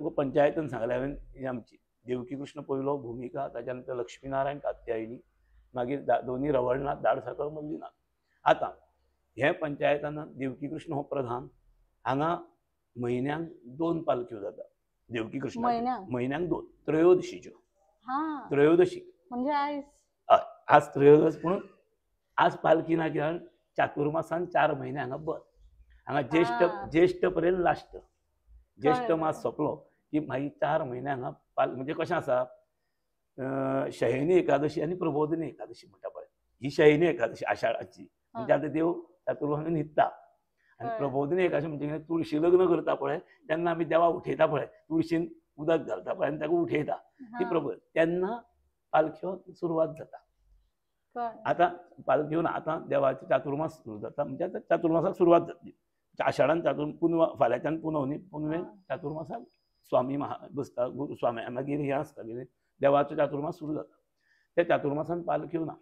तुका पंचायतन सांगले हांवें ही आमची देवकी कृष्ण पयलो भुमिका, ताच्या नंतर लक्ष्मीनारायण कात्यायनी, मागीर दोन्ही रवळनाथ दाड साकळ मल्लीनाथ. आतां हे पंचायतान देवकी कृष्ण हो प्रधान, हांगा म्हयन्याक 2 पालख्यो जाता. देवकी कृष्ण म्हयन्याक 2 त्रयोदशीच्यो. त्रयोदशी म्हणजे आयज आज त्रयोदश, पूण आज पालखी ना कित्याक चातुर्मासान 4 म्हयने हांगा बंद. हांगा ज्येष्ठ पर्यंत लास्ट. ज्येष्ठ मास सोंपलो की मागीर 4 म्हयने हांगा म्हणजे कशें आसा, शयनी एकादशी आनी प्रबोधिनी एकादशी म्हणटा पळय, ही शयनी एकादशी आषाढाची, म्हणजे आतां देव चातुर्मासाक न्हिदता. आनी प्रबोधिनी एकादशी म्हणजे तुळशी लग्न करता पळय तेन्ना आमी देवा उठयता पळय, तुळशीन उदक घालता पळय आनी ताका उठयता, ती प्रबोध तेन्ना पालख्यो सुरवात जाता. आतां पालख्यो आतां देवाचे चातुर्मास सुरू जाता, म्हणजे आतां चातुर्मासाक सुरवात जातली. आषाढान पुनवा फाल्यांच्यान पुनव न्ही, पुनवेक चातुर्मासाक स्वामी बसता, गुरू स्वामी, मागीर हें आसता कितें देवाचो चातुर्मास सुरू जाता. त्या चातुर्मासान पालख्यो ना.